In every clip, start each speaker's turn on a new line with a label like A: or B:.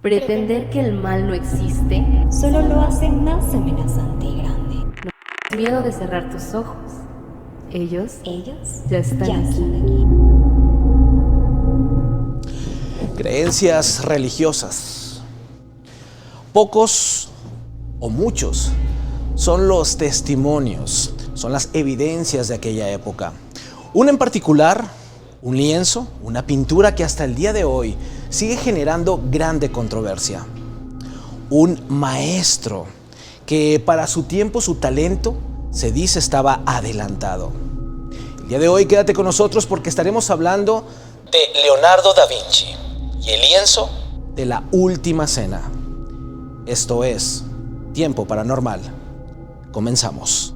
A: Pretender que el mal no existe,
B: solo lo hace más amenazante y grande.
A: no miedo de cerrar tus ojos. Ellos
B: Ya
A: están aquí.
B: están aquí.
C: Creencias religiosas. Pocos o muchos son los testimonios, son las evidencias de aquella época. Una en particular, un lienzo, una pintura que hasta el día de hoy sigue generando grande controversia. Un maestro que para su tiempo, su talento, se dice estaba adelantado. El día de hoy quédate con nosotros porque estaremos hablando de Leonardo da Vinci y el lienzo de la Última Cena. Esto es Tiempo Paranormal. Comenzamos.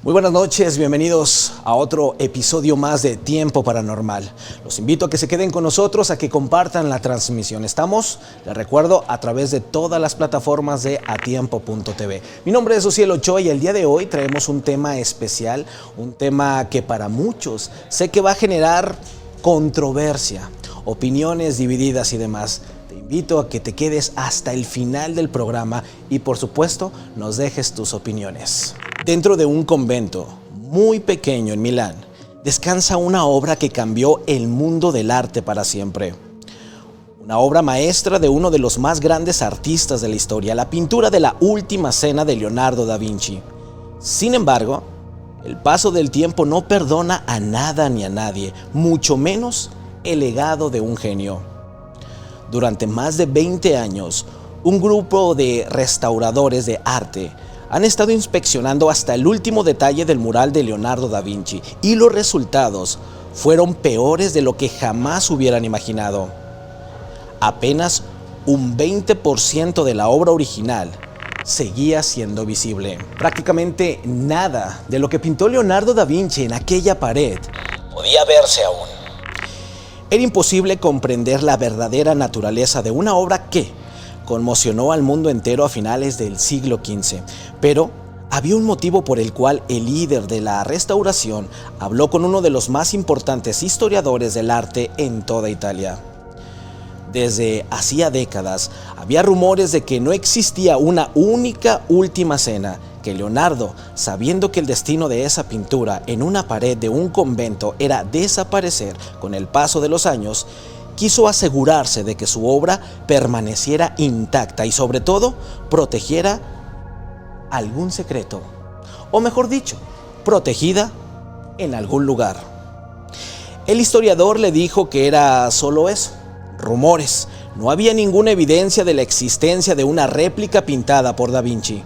C: Muy buenas noches, bienvenidos a otro episodio más de Tiempo Paranormal. Los invito a que se queden con nosotros, a que compartan la transmisión. Estamos, les recuerdo, a través de todas las plataformas de atiempo.tv. Mi nombre es Ociel Ochoa y el día de hoy traemos un tema especial, un tema que para muchos sé que va a generar controversia, opiniones divididas y demás. Te invito a que te quedes hasta el final del programa y por supuesto nos dejes tus opiniones. Dentro de un convento muy pequeño en Milán, descansa una obra que cambió el mundo del arte para siempre. Una obra maestra de uno de los más grandes artistas de la historia, la pintura de la Última Cena de Leonardo da Vinci. Sin embargo, el paso del tiempo no perdona a nada ni a nadie, mucho menos el legado de un genio. Durante más de 20 años, un grupo de restauradores de arte han estado inspeccionando hasta el último detalle del mural de Leonardo da Vinci y los resultados fueron peores de lo que jamás hubieran imaginado. Apenas un 20% de la obra original seguía siendo visible. Prácticamente nada de lo que pintó Leonardo da Vinci en aquella pared podía verse aún. Era imposible comprender la verdadera naturaleza de una obra que conmocionó al mundo entero a finales del siglo XV, pero había un motivo por el cual el líder de la restauración habló con uno de los más importantes historiadores del arte en toda Italia. Desde hacía décadas había rumores de que no existía una única Última Cena, que Leonardo, sabiendo que el destino de esa pintura en una pared de un convento era desaparecer con el paso de los años, quiso asegurarse de que su obra permaneciera intacta y sobre todo protegiera algún secreto, o mejor dicho, protegida en algún lugar. El historiador le dijo que era solo eso, rumores. No había ninguna evidencia de la existencia de una réplica pintada por Da Vinci.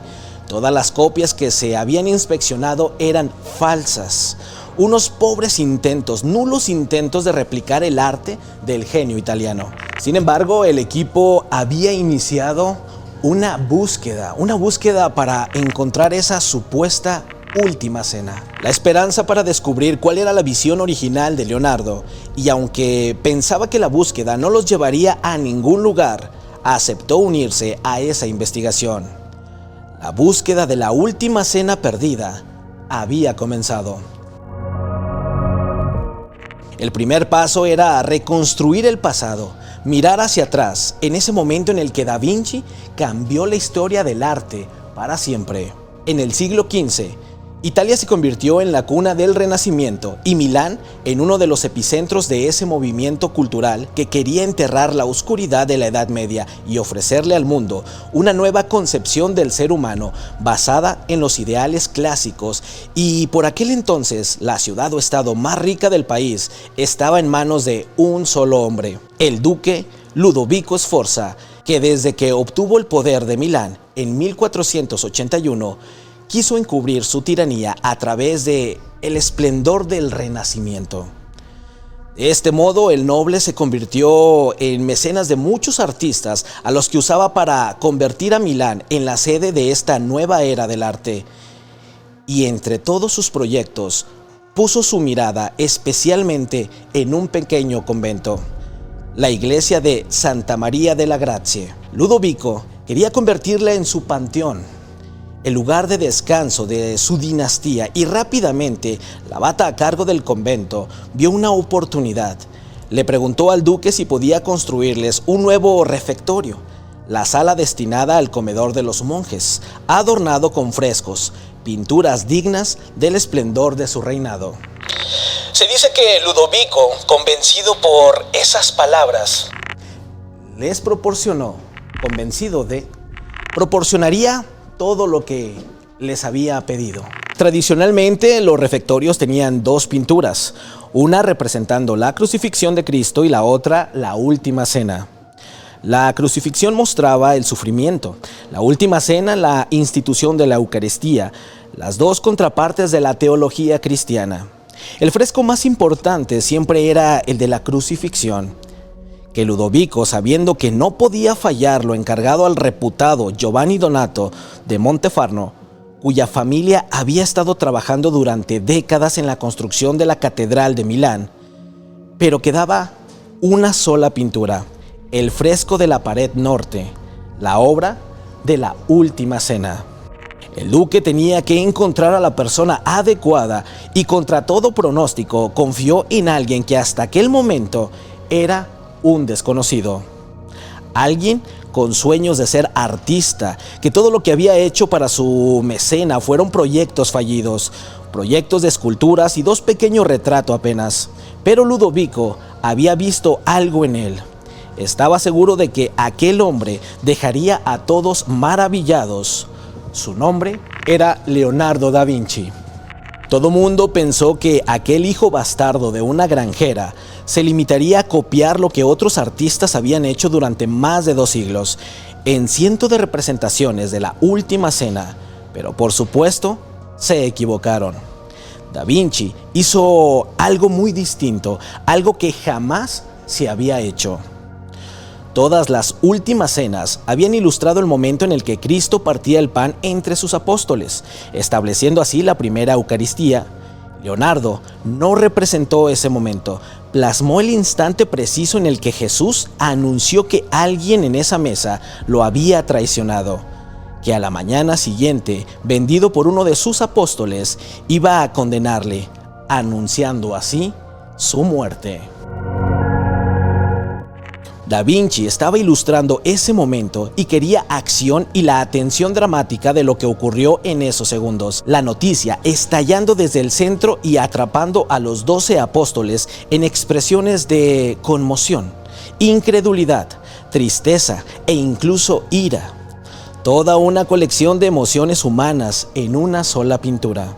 C: Todas las copias que se habían inspeccionado eran falsas. Unos pobres intentos, nulos intentos de replicar el arte del genio italiano. Sin embargo, el equipo había iniciado una búsqueda para encontrar esa supuesta Última Cena. La esperanza para descubrir cuál era la visión original de Leonardo, y aunque pensaba que la búsqueda no los llevaría a ningún lugar, aceptó unirse a esa investigación. La búsqueda de la Última Cena perdida había comenzado. El primer paso era reconstruir el pasado, mirar hacia atrás, en ese momento en el que Da Vinci cambió la historia del arte para siempre. En el siglo XV, Italia se convirtió en la cuna del Renacimiento y Milán en uno de los epicentros de ese movimiento cultural que quería enterrar la oscuridad de la Edad Media y ofrecerle al mundo una nueva concepción del ser humano basada en los ideales clásicos. Y por aquel entonces, la ciudad o estado más rica del país estaba en manos de un solo hombre, el duque Ludovico Sforza, que desde que obtuvo el poder de Milán en 1481, quiso encubrir su tiranía a través de el esplendor del Renacimiento. De este modo, el noble se convirtió en mecenas de muchos artistas a los que usaba para convertir a Milán en la sede de esta nueva era del arte. y entre todos sus proyectos, puso su mirada especialmente en un pequeño convento, la iglesia de Santa María de la Grazie. Ludovico quería convertirla en su panteón, el lugar de descanso de su dinastía, y rápidamente la abata a cargo del convento vio una oportunidad. Le preguntó al duque si podía construirles un nuevo refectorio, la sala destinada al comedor de los monjes, adornado con frescos, pinturas dignas del esplendor de su reinado. Se dice que Ludovico, convencido por esas palabras, les proporcionaría todo lo que les había pedido. Tradicionalmente, los refectorios tenían dos pinturas, una representando la crucifixión de Cristo y la otra la última cena. La crucifixión mostraba el sufrimiento, la última cena la institución de la Eucaristía, las dos contrapartes de la teología cristiana. El fresco más importante siempre era el de la crucifixión, que Ludovico, sabiendo que no podía fallar, lo encargado al reputado Giovanni Donato de Montefarno, cuya familia había estado trabajando durante décadas en la construcción de la Catedral de Milán, pero quedaba una sola pintura, el fresco de la pared norte, la obra de la Última Cena. El duque tenía que encontrar a la persona adecuada y contra todo pronóstico confió en alguien que hasta aquel momento era un desconocido. Alguien con sueños de ser artista, que todo lo que había hecho para su mecena fueron proyectos fallidos, proyectos de esculturas y dos pequeños retratos apenas. Pero Ludovico había visto algo en él. Estaba seguro de que aquel hombre dejaría a todos maravillados. Su nombre era Leonardo da Vinci. Todo mundo pensó que aquel hijo bastardo de una granjera se limitaría a copiar lo que otros artistas habían hecho durante más de 2 siglos, en cientos de representaciones de la Última Cena, pero por supuesto se equivocaron. Da Vinci hizo algo muy distinto, algo que jamás se había hecho. Todas las últimas cenas habían ilustrado el momento en el que Cristo partía el pan entre sus apóstoles, estableciendo así la primera Eucaristía. Leonardo no representó ese momento, plasmó el instante preciso en el que Jesús anunció que alguien en esa mesa lo había traicionado, que a la mañana siguiente, vendido por uno de sus apóstoles, iba a condenarle, anunciando así su muerte. Da Vinci estaba ilustrando ese momento y quería acción y la atención dramática de lo que ocurrió en esos segundos. La noticia estallando desde el centro y atrapando a los 12 apóstoles en expresiones de conmoción, incredulidad, tristeza e incluso ira. Toda una colección de emociones humanas en una sola pintura.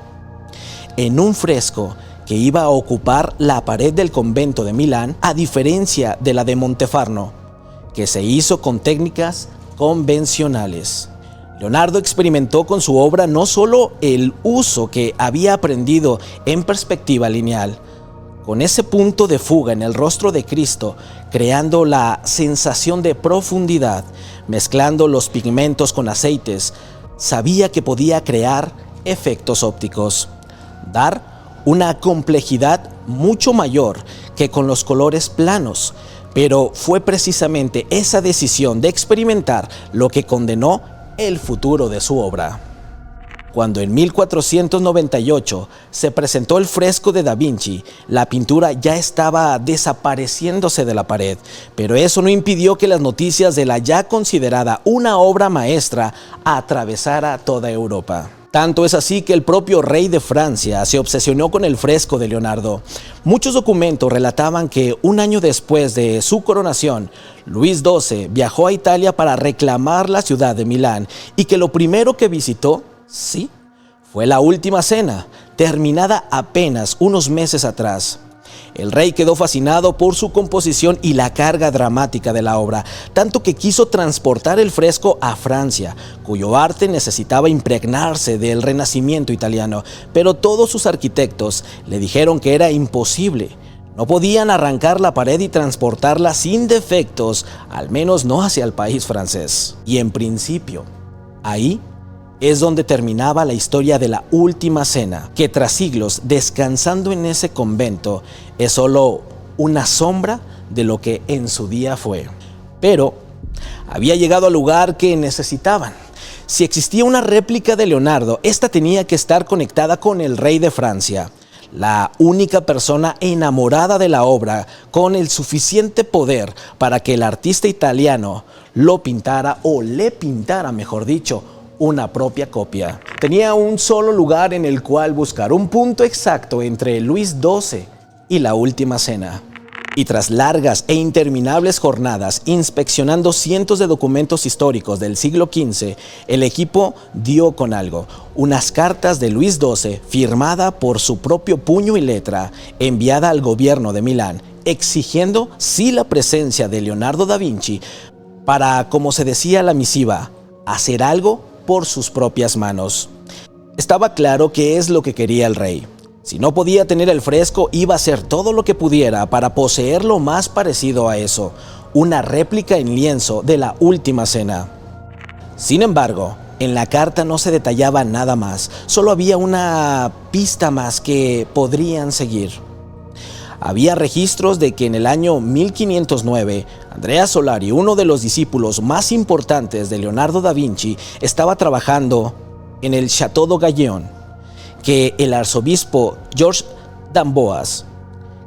C: En un fresco que iba a ocupar la pared del convento de Milán, a diferencia de la de Montefarno, que se hizo con técnicas convencionales. Leonardo experimentó con su obra no solo el uso que había aprendido en perspectiva lineal, con ese punto de fuga en el rostro de Cristo, creando la sensación de profundidad, mezclando los pigmentos con aceites, sabía que podía crear efectos ópticos, dar una complejidad mucho mayor que con los colores planos, pero fue precisamente esa decisión de experimentar lo que condenó el futuro de su obra. Cuando en 1498 se presentó el fresco de Da Vinci, la pintura ya estaba desapareciéndose de la pared, pero eso no impidió que las noticias de la ya considerada una obra maestra atravesara toda Europa. Tanto es así que el propio rey de Francia se obsesionó con el fresco de Leonardo. Muchos documentos relataban que un año después de su coronación, Luis XII viajó a Italia para reclamar la ciudad de Milán y que lo primero que visitó, sí, fue la Última Cena, terminada apenas unos meses atrás. El rey quedó fascinado por su composición y la carga dramática de la obra, tanto que quiso transportar el fresco a Francia, cuyo arte necesitaba impregnarse del Renacimiento italiano, pero todos sus arquitectos le dijeron que era imposible. No podían arrancar la pared y transportarla sin defectos, al menos no hacia el país francés. Y en principio, ahí es donde terminaba la historia de la Última Cena, que tras siglos descansando en ese convento es solo una sombra de lo que en su día fue. Pero había llegado al lugar que necesitaban. Si existía una réplica de Leonardo, esta tenía que estar conectada con el rey de Francia, la única persona enamorada de la obra con el suficiente poder para que el artista italiano lo pintara, o le pintara, mejor dicho, una propia copia. Tenía un solo lugar en el cual buscar, un punto exacto entre Luis XII y la Última Cena. Y tras largas e interminables jornadas inspeccionando cientos de documentos históricos del siglo XV, el equipo dio con algo: unas cartas de Luis XII firmada por su propio puño y letra, enviada al gobierno de Milán, exigiendo sí la presencia de Leonardo da Vinci para, como se decía la misiva, hacer algo por sus propias manos. Estaba claro qué es lo que quería el rey. Si no podía tener el fresco, iba a hacer todo lo que pudiera para poseer lo más parecido a eso, una réplica en lienzo de la Última Cena. Sin embargo, en la carta no se detallaba nada más, solo había una pista más que podrían seguir. Había registros de que en el año 1509, Andrea Solari, uno de los discípulos más importantes de Leonardo da Vinci, estaba trabajando en el Château de Gallien, que el arzobispo Georges d'Amboise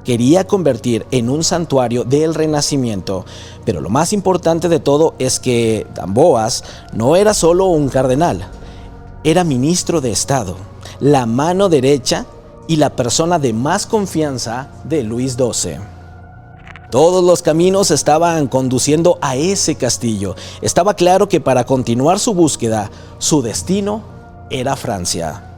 C: quería convertir en un santuario del Renacimiento. Pero lo más importante de todo es que d'Amboise no era solo un cardenal, era ministro de Estado, la mano derecha y la persona de más confianza de Luis XII. Todos los caminos estaban conduciendo a ese castillo. Estaba claro que para continuar su búsqueda, su destino era Francia.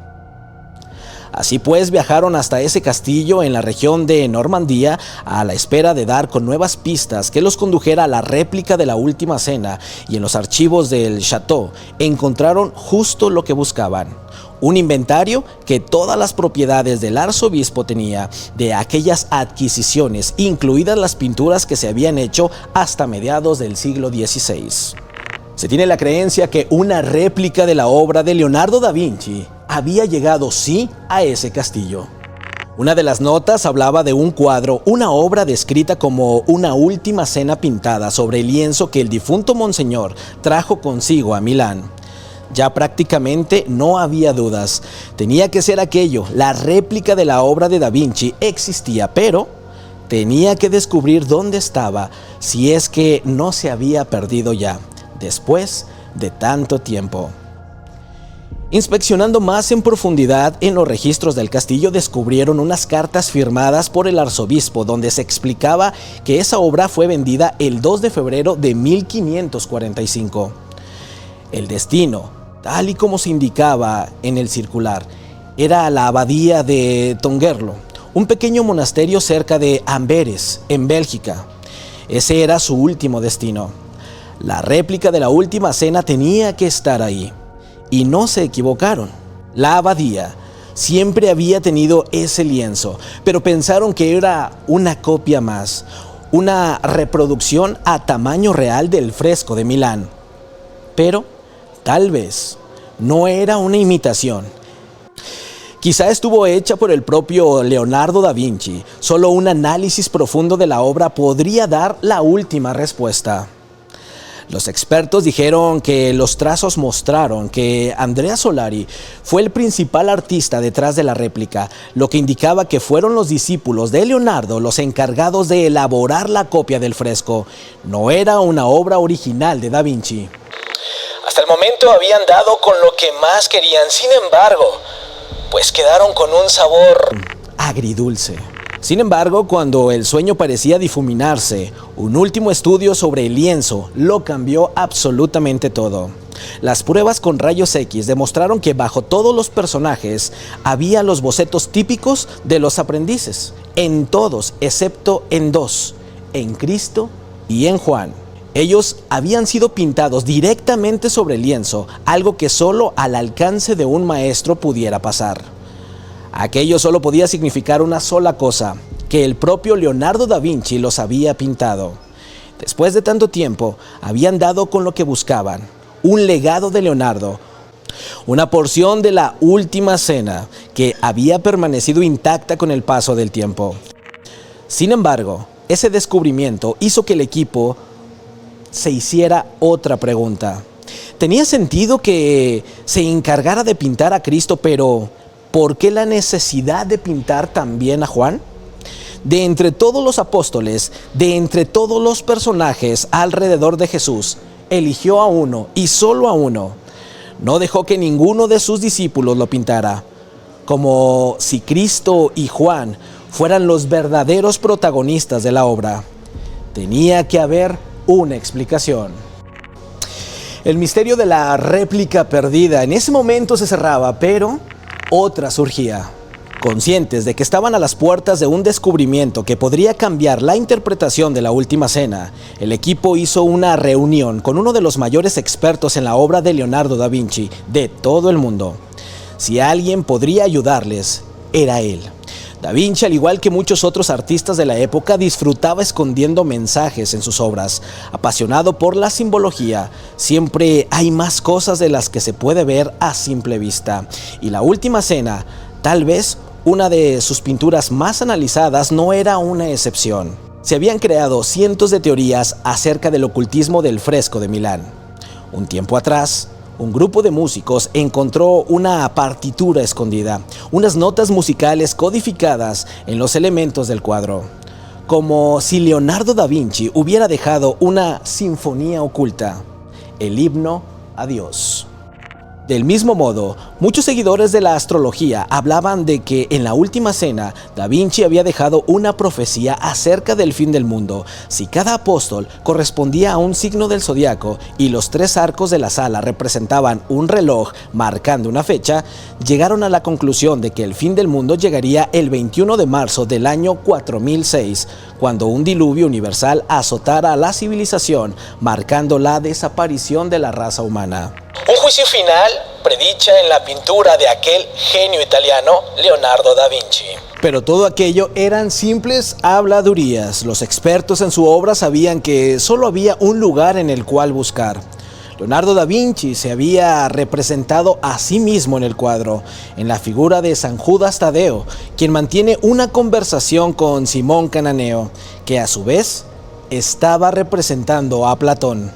C: Así pues, viajaron hasta ese castillo en la región de Normandía a la espera de dar con nuevas pistas que los condujera a la réplica de la Última Cena, y en los archivos del Chateau encontraron justo lo que buscaban: un inventario que todas las propiedades del arzobispo tenía de aquellas adquisiciones, incluidas las pinturas que se habían hecho hasta mediados del siglo XVI. Se tiene la creencia que una réplica de la obra de Leonardo da Vinci había llegado sí a ese castillo. Una de las notas hablaba de un cuadro, una obra descrita como una Última Cena pintada sobre el lienzo que el difunto monseñor trajo consigo a Milán. Ya prácticamente no había dudas. Tenía que ser aquello, la réplica de la obra de Da Vinci existía, pero tenía que descubrir dónde estaba, si es que no se había perdido ya, después de tanto tiempo. Inspeccionando más en profundidad en los registros del castillo, descubrieron unas cartas firmadas por el arzobispo donde se explicaba que esa obra fue vendida el 2 de febrero de 1545. El destino, tal y como se indicaba en el circular, era la abadía de Tongerlo, un pequeño monasterio cerca de Amberes, en Bélgica. Ese era su último destino. La réplica de la Última Cena tenía que estar ahí. Y no se equivocaron. La abadía siempre había tenido ese lienzo, pero pensaron que era una copia más, una reproducción a tamaño real del fresco de Milán. Pero tal vez no era una imitación. Quizá estuvo hecha por el propio Leonardo da Vinci. Solo un análisis profundo de la obra podría dar la última respuesta. Los expertos dijeron que los trazos mostraron que Andrea Solari fue el principal artista detrás de la réplica, lo que indicaba que fueron los discípulos de Leonardo los encargados de elaborar la copia del fresco. No era una obra original de Da Vinci. Hasta el momento habían dado con lo que más querían, sin embargo, pues quedaron con un sabor agridulce. Sin embargo, cuando el sueño parecía difuminarse, un último estudio sobre el lienzo lo cambió absolutamente todo. Las pruebas con rayos X demostraron que bajo todos los personajes había los bocetos típicos de los aprendices, en todos excepto en dos, en Cristo y en Juan. Ellos habían sido pintados directamente sobre el lienzo, algo que solo al alcance de un maestro pudiera pasar. Aquello solo podía significar una sola cosa: que el propio Leonardo da Vinci los había pintado. Después de tanto tiempo, habían dado con lo que buscaban: un legado de Leonardo, una porción de la última cena que había permanecido intacta con el paso del tiempo. Sin embargo, ese descubrimiento hizo que el equipo se hiciera otra pregunta. ¿Tenía sentido que se encargara de pintar a Cristo, pero ¿por qué la necesidad de pintar también a Juan? De entre todos los apóstoles, de entre todos los personajes alrededor de Jesús, eligió a uno y solo a uno. No dejó que ninguno de sus discípulos lo pintara, como si Cristo y Juan fueran los verdaderos protagonistas de la obra. Tenía que haber una explicación. El misterio de la réplica perdida en ese momento se cerraba, pero otra surgía. Conscientes de que estaban a las puertas de un descubrimiento que podría cambiar la interpretación de la última cena, el equipo hizo una reunión con uno de los mayores expertos en la obra de Leonardo da Vinci de todo el mundo. Si alguien podría ayudarles, era él. Da Vinci, al igual que muchos otros artistas de la época, disfrutaba escondiendo mensajes en sus obras. Apasionado por la simbología, siempre hay más cosas de las que se puede ver a simple vista. Y la última cena, tal vez una de sus pinturas más analizadas, no era una excepción. Se habían creado cientos de teorías acerca del ocultismo del fresco de Milán. Un tiempo atrás, un grupo de músicos encontró una partitura escondida, unas notas musicales codificadas en los elementos del cuadro, como si Leonardo da Vinci hubiera dejado una sinfonía oculta, el himno a Dios. Del mismo modo, muchos seguidores de la astrología hablaban de que en la última cena Da Vinci había dejado una profecía acerca del fin del mundo. Si cada apóstol correspondía a un signo del zodiaco y los 3 arcos de la sala representaban un reloj marcando una fecha, llegaron a la conclusión de que el fin del mundo llegaría el 21 de marzo del año 4006, cuando un diluvio universal azotara a la civilización, marcando la desaparición de la raza humana. Un juicio final predicha en la pintura de aquel genio italiano, Leonardo da Vinci. Pero todo aquello eran simples habladurías. Los expertos en su obra sabían que solo había un lugar en el cual buscar. Leonardo da Vinci se había representado a sí mismo en el cuadro, en la figura de San Judas Tadeo, quien mantiene una conversación con Simón Cananeo, que a su vez estaba representando a Platón.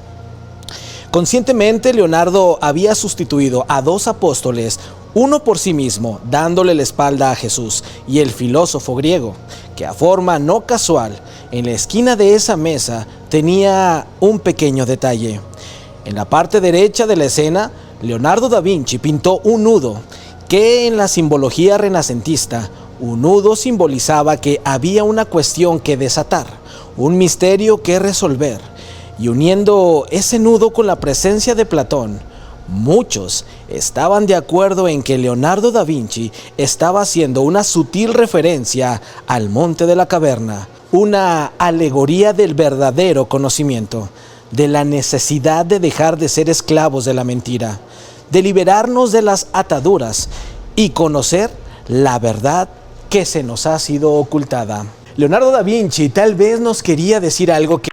C: Conscientemente, Leonardo había sustituido a 2 apóstoles, uno por sí mismo, dándole la espalda a Jesús, y el filósofo griego, que a forma no casual, en la esquina de esa mesa tenía un pequeño detalle. En la parte derecha de la escena, Leonardo da Vinci pintó un nudo, que en la simbología renacentista, un nudo simbolizaba que había una cuestión que desatar, un misterio que resolver. Y uniendo ese nudo con la presencia de Platón, muchos estaban de acuerdo en que Leonardo da Vinci estaba haciendo una sutil referencia al monte de la caverna, una alegoría del verdadero conocimiento, de la necesidad de dejar de ser esclavos de la mentira, de liberarnos de las ataduras y conocer la verdad que se nos ha sido ocultada. Leonardo da Vinci tal vez nos quería decir algo que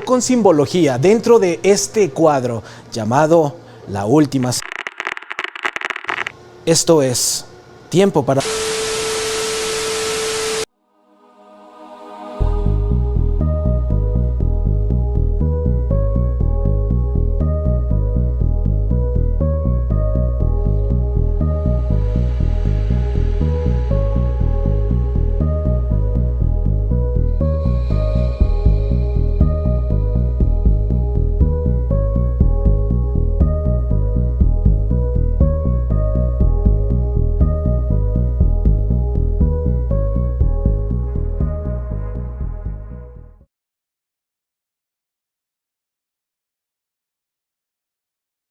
C: con simbología dentro de este cuadro llamado La Última Cena. Esto es Tiempo para...